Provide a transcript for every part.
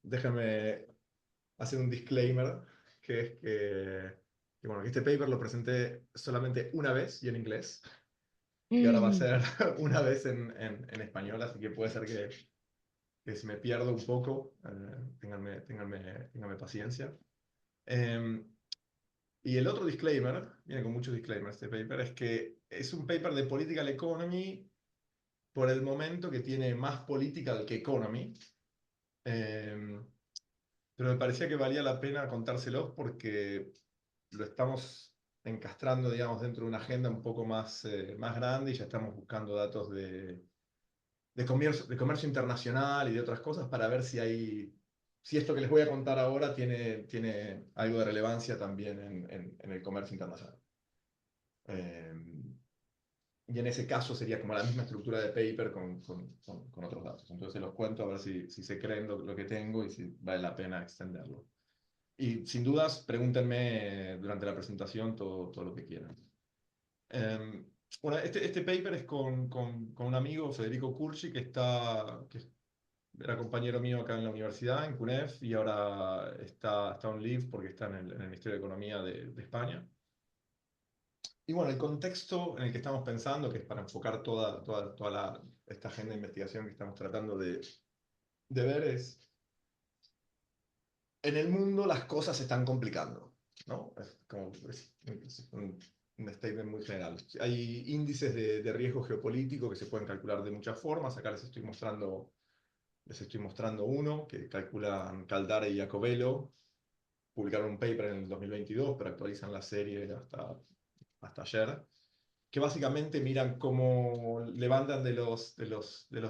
Déjame hacer un disclaimer, que es bueno, que este paper lo presenté solamente una vez y en inglés, y ahora va a Mm. ser una vez en español, así que puede ser que si me pierdo un poco, ténganme paciencia. Eh, y el otro disclaimer, viene con muchos disclaimers este paper, es que es un paper de political economy por el momento que tiene más political que economy. Eh, pero me parecía que valía la pena contárselos porque lo estamos encastrando, digamos, dentro de una agenda un poco más grande y ya estamos buscando datos de comercio internacional y de otras cosas para ver si esto que les voy a contar ahora tiene algo de relevancia también en el comercio internacional. Eh, y en ese caso sería como la misma estructura de paper con otros datos. Entonces se los cuento a ver si se creen lo que tengo y si vale la pena extenderlo. Y sin dudas, pregúntenme durante la presentación todo lo que quieran. Eh, bueno, este paper es con un amigo, Federico Curci, que era compañero mío acá en la universidad, en CUNEF, y ahora está on leave porque está en el Ministerio de Economía de España. Y bueno, el contexto en el que estamos pensando, que es para enfocar esta agenda de investigación que estamos tratando de ver, en el mundo las cosas se están complicando, ¿no? Es un statement muy general. Hay índices de riesgo geopolítico que se pueden calcular de muchas formas. Acá les estoy mostrando uno que calculan Caldara y Jacobello. Publicaron un paper en el 2022, pero actualizan la serie hasta ayer, que básicamente miran cómo levantan de los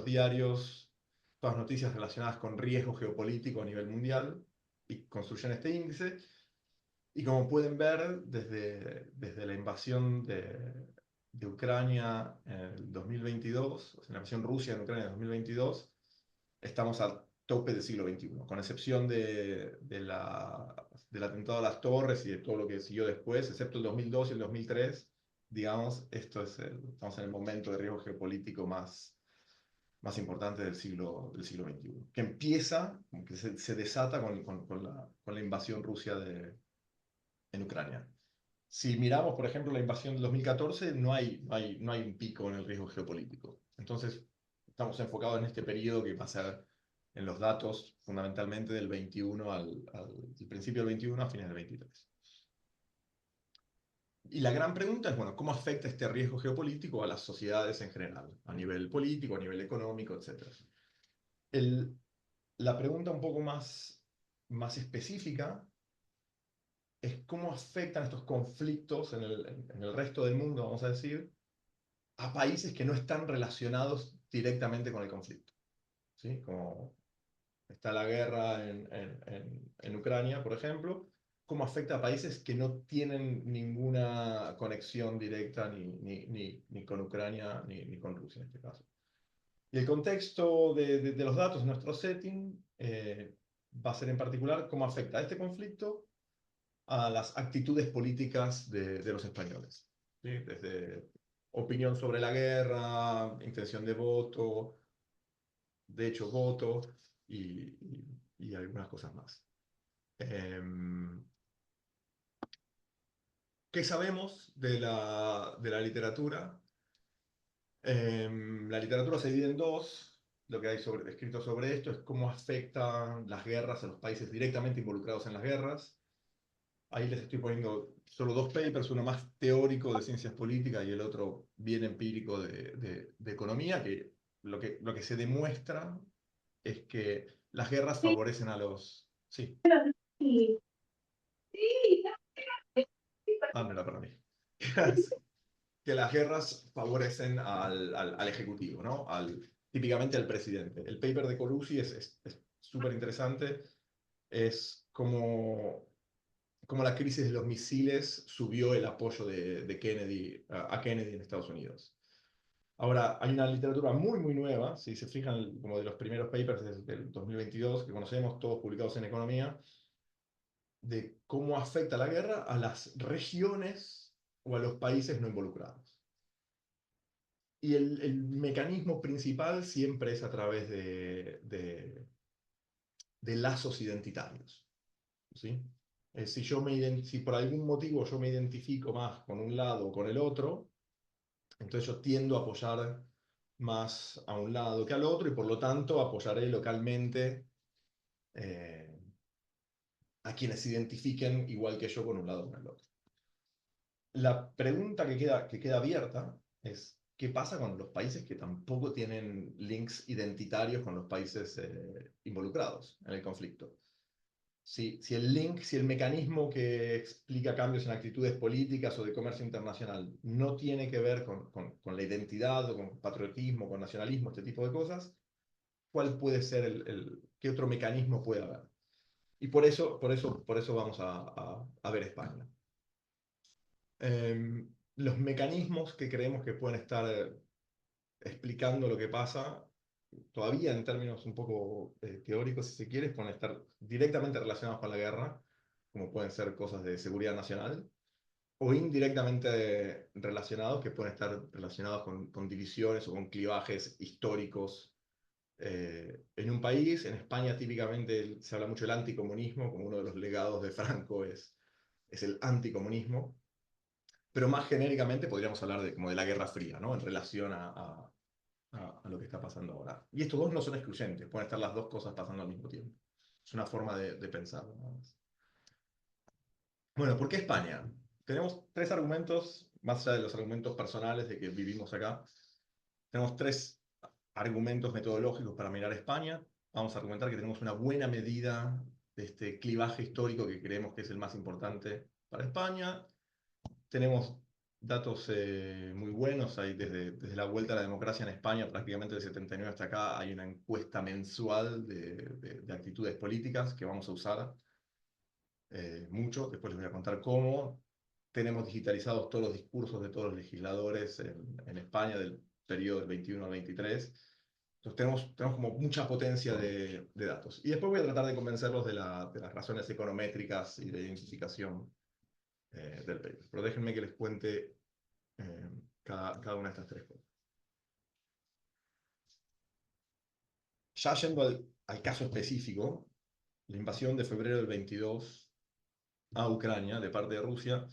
diarios todas las noticias relacionadas con riesgo geopolítico a nivel mundial y construyen este índice. Y como pueden ver, desde la invasión de Ucrania en el 2022, o sea, la invasión Rusia en Ucrania en el 2022, estamos al tope del siglo XXI, con excepción del atentado a las torres y de todo lo que siguió después, excepto el 2002 y el 2003, digamos, estamos en el momento de riesgo geopolítico más importante del siglo XXI, que empieza, como que se desata con la invasión Rusia en Ucrania. Si miramos, por ejemplo, la invasión del 2014, no hay un pico en el riesgo geopolítico. Entonces, estamos enfocados en este periodo que va a ser en los datos fundamentalmente del 21 al principio del 21 a fines del 23. Y la gran pregunta es, bueno, ¿cómo afecta este riesgo geopolítico a las sociedades en general? A nivel político, a nivel económico, etcétera. El, la pregunta un poco más específica es cómo afectan estos conflictos en el resto del mundo, vamos a decir, a países que no están relacionados directamente con el conflicto. ¿Sí? Como está la guerra en Ucrania, por ejemplo, cómo afecta a países que no tienen ninguna conexión directa ni con Ucrania ni con Rusia en este caso. Y el contexto de los datos en nuestro setting va a ser en particular cómo afecta este conflicto a las actitudes políticas de los españoles. ¿Sí? Desde opinión sobre la guerra, intención de voto, de hecho voto y algunas cosas más. ¿Qué sabemos de la literatura? La literatura se divide en dos. Lo que hay escrito sobre esto es cómo afectan las guerras a los países directamente involucrados en las guerras. Ahí les estoy poniendo solo dos papers, uno más teórico de ciencias políticas y el otro bien empírico de economía, que lo que se demuestra es que las guerras favorecen a los... Sí, Sí, sí, no era para mí. Que las guerras favorecen al ejecutivo, ¿no? Típicamente al presidente. El paper de Colucci es súper interesante. Es como la crisis de los misiles subió el apoyo de Kennedy a Kennedy en Estados Unidos. Ahora, hay una literatura muy, muy nueva, si se fijan, como de los primeros papers del 2022 que conocemos, todos publicados en Economía, de cómo afecta la guerra a las regiones o a los países no involucrados. Y el mecanismo principal siempre es a través de lazos identitarios, ¿sí? Si por algún motivo yo me identifico más con un lado o con el otro, entonces yo tiendo a apoyar más a un lado que al otro y por lo tanto apoyaré localmente eh, a quienes se identifiquen igual que yo con un lado o con el otro. La pregunta que queda abierta es, ¿qué pasa con los países que tampoco tienen links identitarios con los países involucrados en el conflicto? Si el link, si el mecanismo que explica cambios en actitudes políticas o de comercio internacional no tiene que ver con la identidad o con patriotismo, con nacionalismo, este tipo de cosas, ¿cuál puede ser qué otro mecanismo puede haber? Y por eso vamos a ver España. Los mecanismos que creemos que pueden estar explicando lo que pasa, todavía en términos un poco teóricos, si se quiere, pueden estar directamente relacionados con la guerra, como pueden ser cosas de seguridad nacional, o indirectamente relacionados, que pueden estar relacionados con divisiones o con clivajes históricos en un país. En España típicamente se habla mucho del anticomunismo, como uno de los legados de Franco es el anticomunismo, pero más genéricamente podríamos hablar como de la Guerra Fría, ¿no? En relación a lo que está pasando ahora. Y estos dos no son excluyentes, pueden estar las dos cosas pasando al mismo tiempo. Es una forma de pensarlo, nada más. Bueno, ¿por qué España? Tenemos tres argumentos, más allá de los argumentos personales de que vivimos acá. Tenemos tres argumentos metodológicos para mirar España. Vamos a argumentar que tenemos una buena medida de este clivaje histórico que creemos que es el más importante para España. Tenemos datos muy buenos. Hay desde la vuelta a la democracia en España, prácticamente del 79 hasta acá, hay una encuesta mensual de actitudes políticas que vamos a usar mucho. Después les voy a contar cómo. Tenemos digitalizados todos los discursos de todos los legisladores en España del periodo del 21 al 23. Entonces tenemos como mucha potencia de datos. Y después voy a tratar de convencerlos de las razones econométricas y de identificación del paper. Pero déjenme que les cuente cada una de estas tres cosas. Ya yendo al caso específico, la invasión de febrero del 22 a Ucrania de parte de Rusia,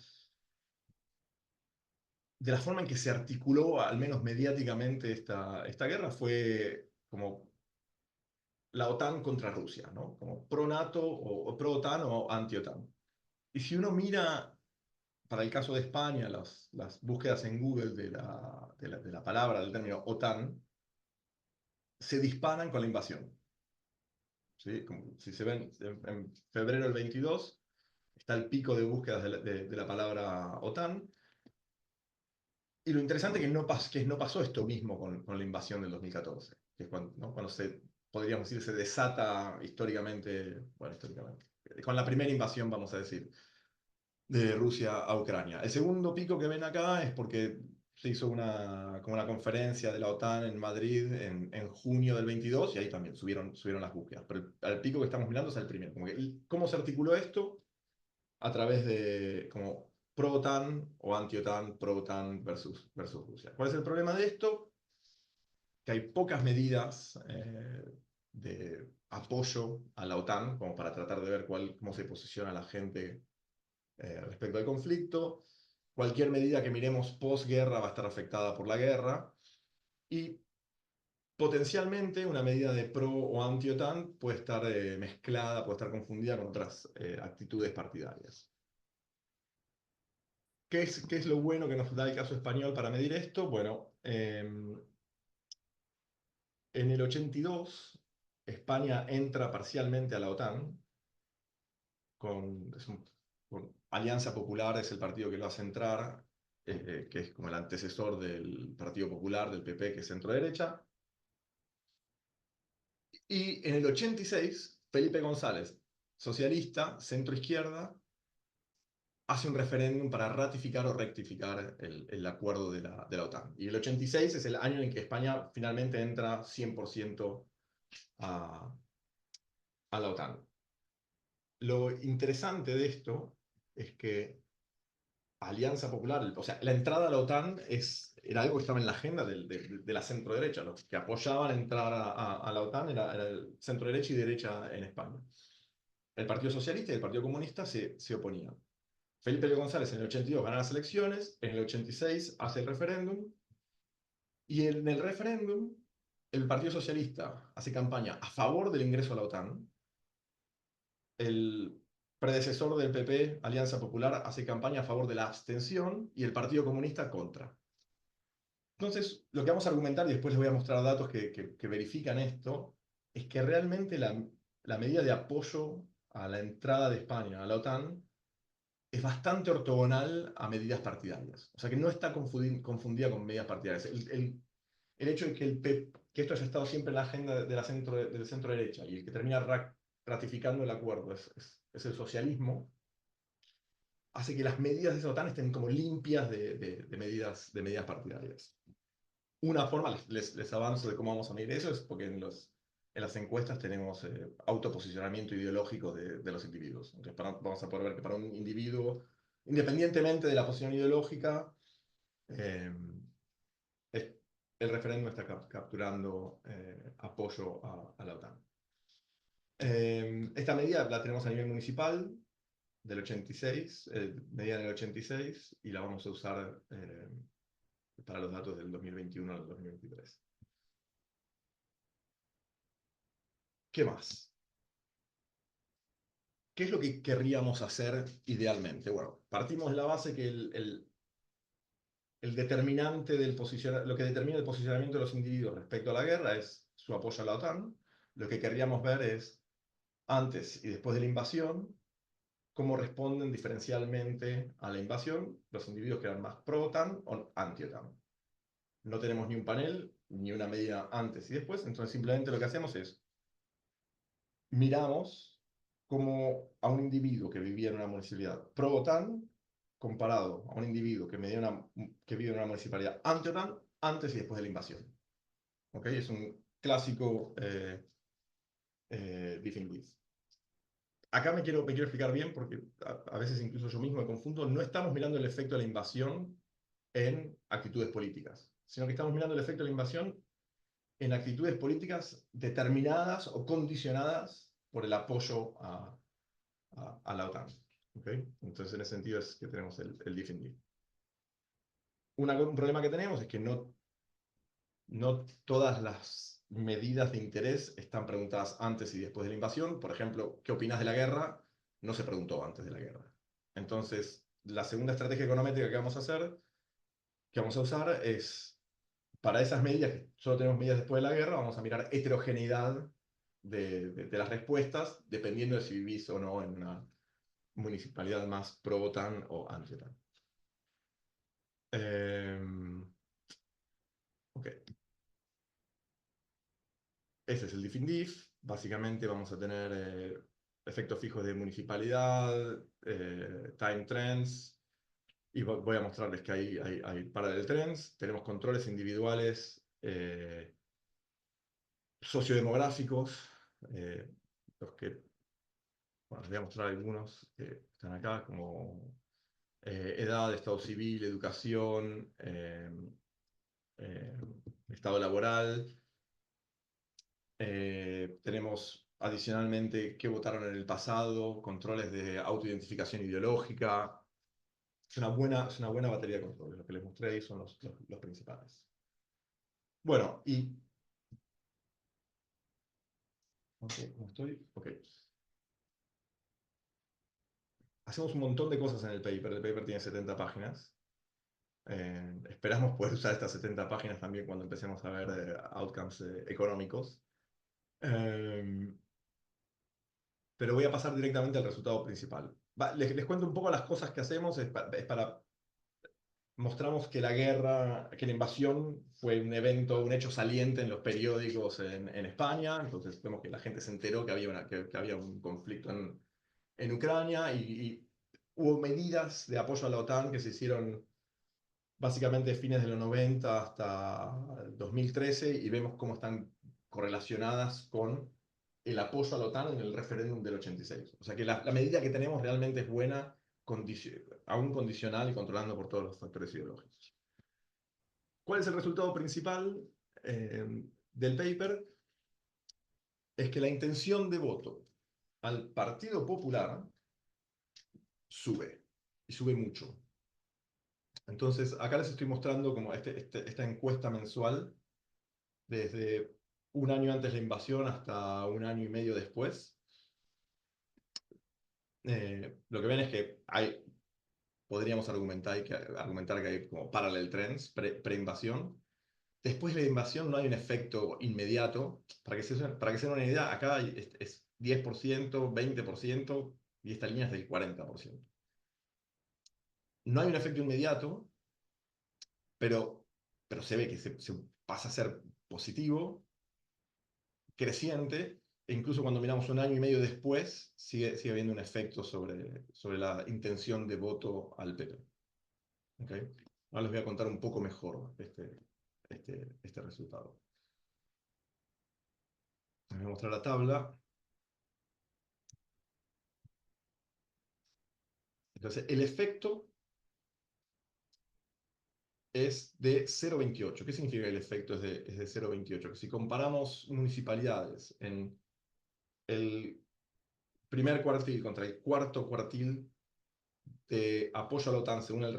de la forma en que se articuló, al menos mediáticamente, esta guerra, fue como la OTAN contra Rusia, ¿no? Como pro-NATO o pro-OTAN o anti-OTAN. Y si uno mira, para el caso de España, las búsquedas en Google de la palabra, del término OTAN, se disparan con la invasión. ¿Sí? Como si se ven en febrero del 22, está el pico de búsquedas de la palabra OTAN. Y lo interesante es que no pasó esto mismo con la invasión del 2014, que es cuando, ¿no? Cuando podríamos decir, se desata históricamente, bueno, históricamente, con la primera invasión, vamos a decir, de Rusia a Ucrania. El segundo pico que ven acá es porque se hizo como una conferencia de la OTAN en Madrid en junio del 22 y ahí también subieron las búsquedas. Pero el pico que estamos mirando es el primero. ¿Cómo se articuló esto? A través de como pro-OTAN o anti-OTAN, pro-OTAN versus Rusia. ¿Cuál es el problema de esto? Que hay pocas medidas de apoyo a la OTAN como para tratar de ver cómo se posiciona la gente respecto al conflicto. Cualquier medida que miremos posguerra va a estar afectada por la guerra y potencialmente una medida de pro o anti-OTAN puede estar mezclada, puede estar confundida con otras actitudes partidarias. ¿Qué es lo bueno que nos da el caso español para medir esto? Bueno, en el 82 España entra parcialmente a la OTAN con Alianza Popular, es el partido que lo hace entrar, que es como el antecesor del Partido Popular, del PP, que es centro-derecha. Y en el 86, Felipe González, socialista, centro-izquierda, hace un referéndum para ratificar o rectificar el acuerdo de la OTAN. Y el 86 es el año en que España finalmente entra 100% a la OTAN. Lo interesante de esto es que Alianza Popular, o sea, la entrada a la OTAN es era algo que estaba en la agenda de la centro-derecha. Los que apoyaban entrar a la OTAN era el centro-derecha y derecha en España. El Partido Socialista y el Partido Comunista se oponían. Felipe L. González en el 82 gana las elecciones, en el 86 hace el referéndum, y en el referéndum el Partido Socialista hace campaña a favor del ingreso a la OTAN, el predecesor del PP, Alianza Popular, hace campaña a favor de la abstención y el Partido Comunista contra. Entonces, lo que vamos a argumentar, y después les voy a mostrar datos que verifican esto, es que realmente la medida de apoyo a la entrada de España a la OTAN es bastante ortogonal a medidas partidarias. O sea que no está confundida con medidas partidarias. El hecho de que, que esto haya estado siempre en la agenda de del centro derecha y el que termina ratificando el acuerdo es el socialismo, hace que las medidas de esa OTAN estén como limpias de medidas partidarias. Una forma, les avanzo de cómo vamos a medir eso, es porque en las encuestas tenemos autoposicionamiento ideológico de los individuos. Entonces, vamos a poder ver que para un individuo, independientemente de la posición ideológica, eh, el referéndum está capturando apoyo a la OTAN. Esta medida la tenemos a nivel municipal del 86, medida en el 86, y la vamos a usar para los datos del 2021 al 2023. ¿Qué más? ¿Qué es lo que querríamos hacer idealmente? Bueno, partimos de la base que el determinante lo que determina el posicionamiento de los individuos respecto a la guerra es su apoyo a la OTAN. Lo que querríamos ver es, antes y después de la invasión, cómo responden diferencialmente a la invasión los individuos que eran más pro-OTAN o anti-OTAN. No tenemos ni un panel, ni una medida antes y después, entonces simplemente lo que hacemos es miramos cómo a un individuo que vivía en una municipalidad pro-OTAN comparado a un individuo que vive en una municipalidad anti-OTAN antes y después de la invasión. ¿Okay? Es un clásico diffing with. Acá me quiero explicar bien porque a veces incluso yo mismo me confundo. No estamos mirando el efecto de la invasión en actitudes políticas, sino que estamos mirando el efecto de la invasión en actitudes políticas determinadas o condicionadas por el apoyo a la OTAN. ¿Okay? Entonces, en ese sentido es que tenemos el diffing with. Un problema que tenemos es que no todas las medidas de interés están preguntadas antes y después de la invasión. Por ejemplo, ¿qué opinas de la guerra? No se preguntó antes de la guerra. Entonces, la segunda estrategia económica que vamos a hacer, que vamos a usar, es para esas medidas, que solo tenemos medidas después de la guerra, vamos a mirar heterogeneidad de las respuestas, dependiendo de si vivís o no en una municipalidad más pro-OTAN o anti-OTAN. Ok. Ese es el diff in diff. Básicamente vamos a tener efectos fijos de municipalidad, time trends, y voy a mostrarles que hay parallel trends. Tenemos controles individuales sociodemográficos, los que, bueno, les voy a mostrar algunos que están acá, como edad, estado civil, educación, estado laboral. Tenemos adicionalmente qué votaron en el pasado, controles de autoidentificación ideológica. Es una buena batería de controles. Lo que les mostré ahí son los principales. Bueno, y... Okay, ¿cómo estoy? Ok. Hacemos un montón de cosas en el paper. El paper tiene 70 páginas. Esperamos poder usar estas 70 páginas también cuando empecemos a ver outcomes económicos. Pero voy a pasar directamente al resultado principal. Les cuento un poco las cosas que hacemos, es para... Mostramos que la guerra, que la invasión fue un evento, un hecho saliente en los periódicos en España, entonces vemos que la gente se enteró que había un conflicto en Ucrania y hubo medidas de apoyo a la OTAN que se hicieron básicamente fines de los 90 hasta el 2013 y vemos cómo están correlacionadas con el apoyo a la OTAN en el referéndum del 86. O sea que la medida que tenemos realmente es buena, aún condicional y controlando por todos los factores ideológicos. ¿Cuál es el resultado principal del paper? Es que la intención de voto al Partido Popular sube, y sube mucho. Entonces, acá les estoy mostrando como esta encuesta mensual desde un año antes de la invasión hasta un año y medio después. Lo que ven es que podríamos argumentar que hay como parallel trends pre-invasión. Después de la invasión no hay un efecto inmediato. Para que se den una idea, acá es 10%, 20%, y esta línea es del 40%. No hay un efecto inmediato, pero se ve que se pasa a ser positivo, creciente, e incluso cuando miramos un año y medio después, sigue habiendo un efecto sobre la intención de voto al PP. ¿Okay? Ahora les voy a contar un poco mejor este resultado. Les voy a mostrar la tabla. Entonces, el efecto es de 0,28. ¿Qué significa que el efecto es de 0,28? Que si comparamos municipalidades en el primer cuartil contra el cuarto cuartil de apoyo a la OTAN según el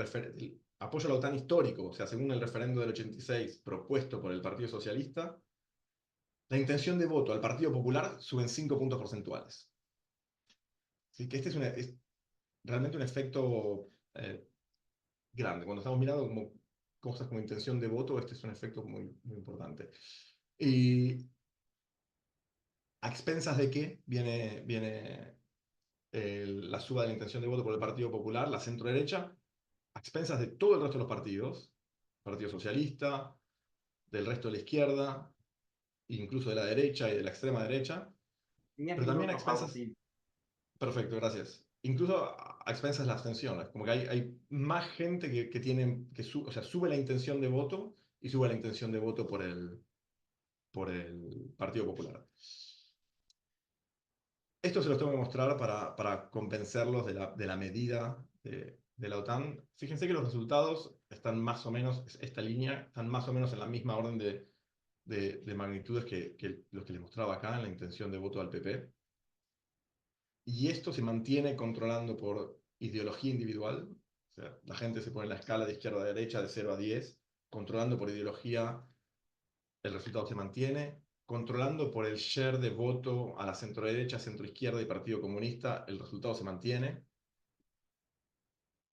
apoyo a la OTAN histórico, o sea, según el referendo del 86 propuesto por el Partido Socialista, la intención de voto al Partido Popular sube en 5 puntos porcentuales. Así que este es realmente un efecto grande. Cuando estamos mirando como cosas como intención de voto, este es un efecto muy, muy importante. ¿Y a expensas de qué viene la suba de la intención de voto por el Partido Popular, la centro-derecha? A expensas de todo el resto de los partidos, Partido Socialista, del resto de la izquierda, incluso de la derecha y de la extrema derecha, 10 pero también a minutos, expensas, Agustín. perfecto, gracias, incluso a expensas de la abstención, como que hay más gente o sea, sube la intención de voto y sube la intención de voto por el Partido Popular. Esto se los tengo que mostrar para convencerlos de la medida de la OTAN. Fíjense que los resultados están más o menos, esta línea, están más o menos en la misma orden de magnitudes que los que les mostraba acá en la intención de voto al PP. Y esto se mantiene controlando por ideología individual. O sea, la gente se pone en la escala de izquierda a derecha de 0 a 10, controlando por ideología, el resultado se mantiene. Controlando por el share de voto a la centro-derecha, centro-izquierda y Partido Comunista, el resultado se mantiene.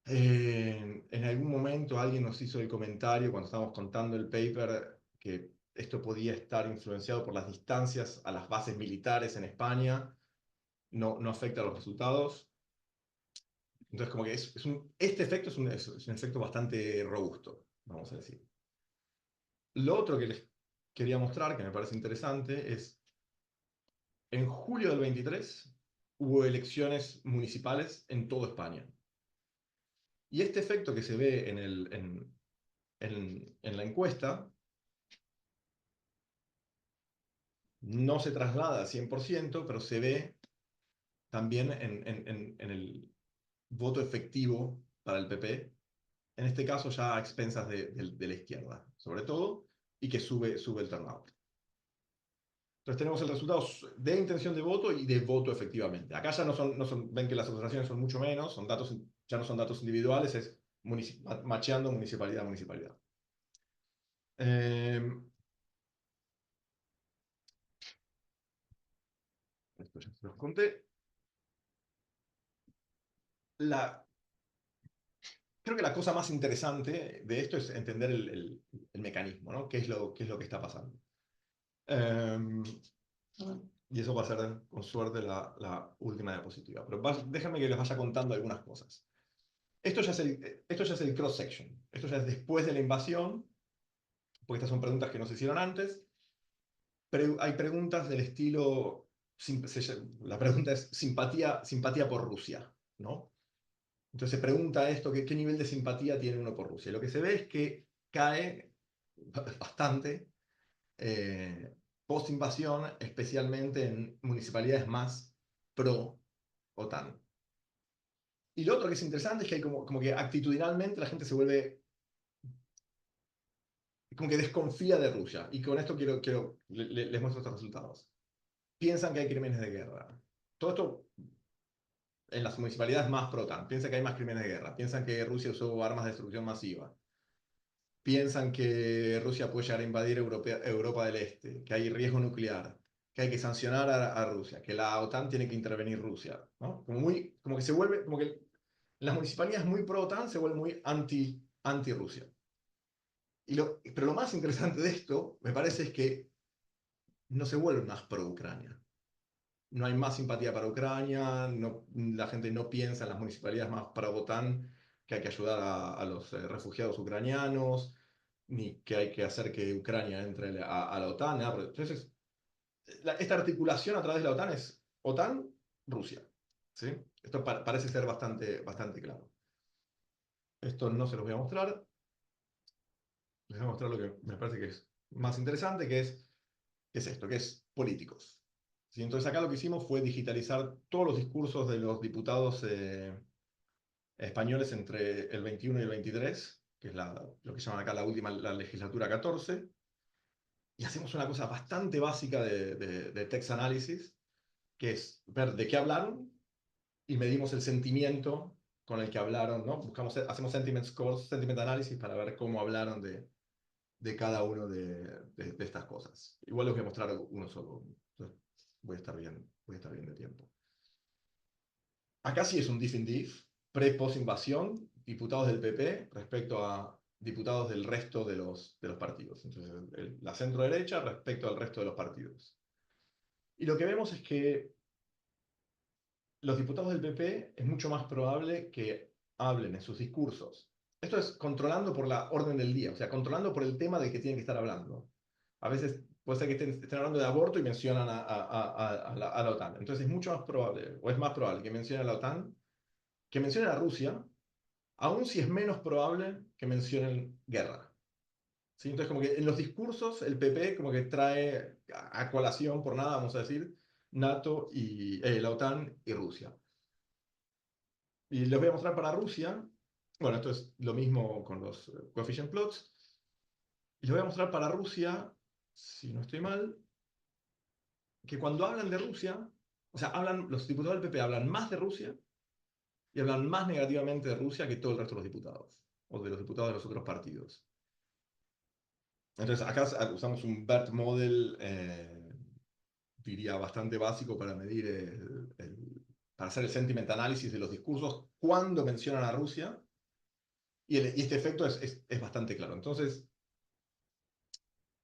En algún momento alguien nos hizo el comentario cuando estábamos contando el paper que esto podía estar influenciado por las distancias a las bases militares en España. No afecta a los resultados. Entonces, como que este efecto es un efecto bastante robusto, vamos a decir. Lo otro que les quería mostrar, que me parece interesante, es en julio del 23 hubo elecciones municipales en toda España. Y este efecto que se ve en la encuesta no se traslada al 100%, pero se ve también en el voto efectivo para el PP, en este caso ya a expensas de la izquierda, sobre todo, y que sube el turnout. Entonces tenemos el resultado de intención de voto y de voto efectivamente. Acá ya ven que las asociaciones son mucho menos, ya no son datos individuales, es macheando municipalidad a municipalidad. Esto ya se los conté. Creo que la cosa más interesante de esto es entender el mecanismo, ¿no? ¿Qué es lo que está pasando? Y eso va a ser, con suerte, la última diapositiva. Pero déjenme que les vaya contando algunas cosas. Esto ya es el cross-section. Esto ya es después de la invasión, porque estas son preguntas que no se hicieron antes. Pero hay preguntas del estilo, la pregunta es simpatía por Rusia, ¿no? Entonces se pregunta esto, ¿qué nivel de simpatía tiene uno por Rusia? Lo que se ve es que cae bastante post-invasión, especialmente en municipalidades más pro-OTAN. Y lo otro que es interesante es que hay como que actitudinalmente la gente se vuelve como que desconfía de Rusia. Y con esto les muestro estos resultados. Piensan que hay crímenes de guerra. Todo esto en las municipalidades más pro-OTAN. Piensan que hay más crímenes de guerra. Piensan que Rusia usó armas de destrucción masiva. Piensan que Rusia puede llegar a invadir Europa del Este, que hay riesgo nuclear, que hay que sancionar a Rusia, que la OTAN tiene que intervenir Rusia, ¿no? Como que se vuelve, como que las municipalidades muy pro-OTAN se vuelven muy anti-Rusia. Pero lo más interesante de esto, me parece, es que no se vuelven más pro-Ucrania. No hay más simpatía para Ucrania, no, la gente no piensa en las municipalidades más pro-OTAN que hay que ayudar a los refugiados ucranianos, ni que hay que hacer que Ucrania entre a la OTAN. Nada. Entonces, esta articulación a través de la OTAN es OTAN-Rusia. ¿Sí? Esto parece ser bastante claro. Esto no se los voy a mostrar. Les voy a mostrar lo que me parece que es más interesante, que es esto, que es políticos. ¿Sí? Entonces acá lo que hicimos fue digitalizar todos los discursos de los diputados españoles entre el 21 y el 23, que es lo que llaman acá la legislatura 14, y hacemos una cosa bastante básica de text analysis, que es ver de qué hablaron y medimos el sentimiento con el que hablaron, ¿no? Hacemos sentiment scores, sentiment analysis para ver cómo hablaron de cada uno de estas cosas. Igual les voy a mostrar uno solo, entonces voy a estar bien de tiempo. Acá sí es un diff in diff, pre-post invasión, diputados del PP respecto a diputados del resto de los partidos. Entonces, la centro derecha respecto al resto de los partidos. Y lo que vemos es que los diputados del PP es mucho más probable que hablen en sus discursos. Esto es controlando por la orden del día, o sea, controlando por el tema del que tienen que estar hablando. A veces puede ser que estén hablando de aborto y mencionan a la OTAN. Entonces es mucho más probable, o es más probable que mencionen a la OTAN, que mencionen a Rusia, aun si es menos probable que mencionen guerra. ¿Sí? Entonces, como que en los discursos el PP como que trae a colación, por nada, vamos a decir, NATO y la OTAN y Rusia. Y les voy a mostrar para Rusia, bueno, esto es lo mismo con los coefficient plots, y les voy a mostrar para Rusia, si no estoy mal, que cuando hablan de Rusia, o sea, los diputados del PP hablan más de Rusia y hablan más negativamente de Rusia que todo el resto de los diputados, o de los diputados de los otros partidos. Entonces, acá usamos un BERT model, diría, bastante básico para medir para hacer el sentiment analysis de los discursos cuando mencionan a Rusia, y este efecto es bastante claro. Entonces,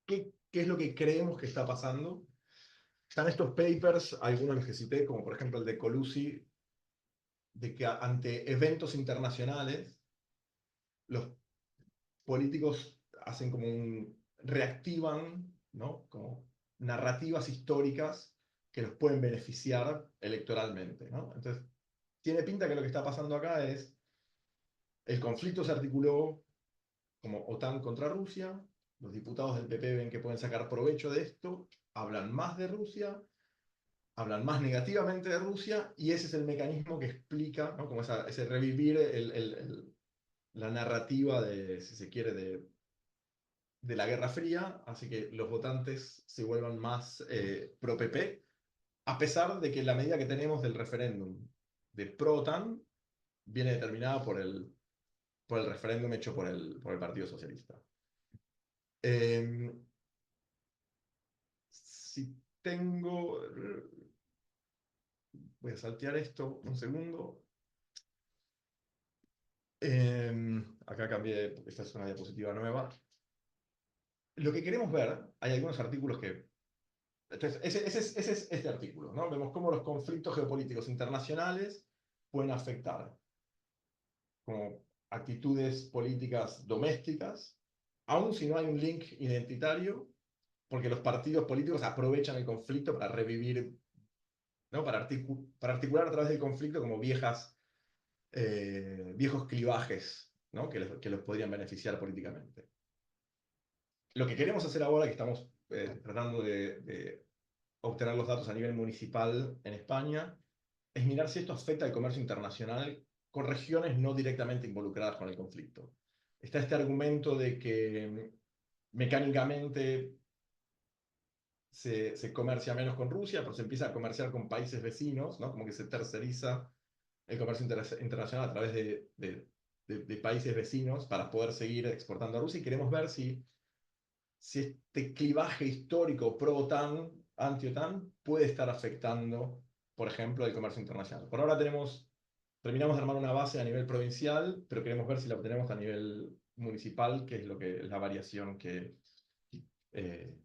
¿qué es lo que creemos que está pasando? Están estos papers, algunos los que cité, como por ejemplo el de Colucci, de que ante eventos internacionales, los políticos hacen reactivan, ¿no? Como narrativas históricas que los pueden beneficiar electoralmente, ¿no? Entonces, tiene pinta que lo que está pasando acá es, el conflicto se articuló como OTAN contra Rusia, los diputados del PP ven que pueden sacar provecho de esto, hablan más de Rusia, hablan más negativamente de Rusia, y ese es el mecanismo que explica, ¿no? Como ese revivir la narrativa si se quiere, de la Guerra Fría, así que los votantes se vuelvan más pro-PP, a pesar de que la medida que tenemos del referéndum de pro-OTAN viene determinada por el referéndum hecho por el Partido Socialista. Si tengo... Voy a saltear esto un segundo. Acá cambié, esta es una diapositiva nueva. Lo que queremos ver, hay algunos artículos que... Entonces, ese es este artículo, ¿no? Vemos cómo los conflictos geopolíticos internacionales pueden afectar como actitudes políticas domésticas, aun si no hay un link identitario, porque los partidos políticos aprovechan el conflicto para revivir, ¿no? Para articular a través del conflicto como viejos clivajes, ¿no? que los podrían beneficiar políticamente. Lo que queremos hacer ahora, que estamos tratando de obtener los datos a nivel municipal en España, es mirar si esto afecta al comercio internacional con regiones no directamente involucradas con el conflicto. Está este argumento de que mecánicamente se comercia menos con Rusia, pero se empieza a comerciar con países vecinos, ¿no? Como que se terceriza el comercio internacional a través de países vecinos para poder seguir exportando a Rusia y queremos ver si este clivaje histórico pro-OTAN, anti-OTAN, puede estar afectando, por ejemplo, el comercio internacional. Por ahora terminamos de armar una base a nivel provincial, pero queremos ver si la obtenemos a nivel municipal, que es la variación eh,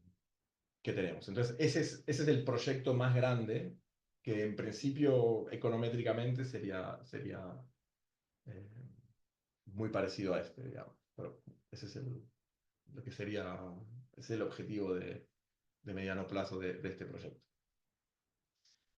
que tenemos. Entonces, ese es el proyecto más grande, que en principio econométricamente sería eh, muy parecido a este, digamos. Pero ese es lo que sería, ese es el objetivo de mediano plazo de este proyecto.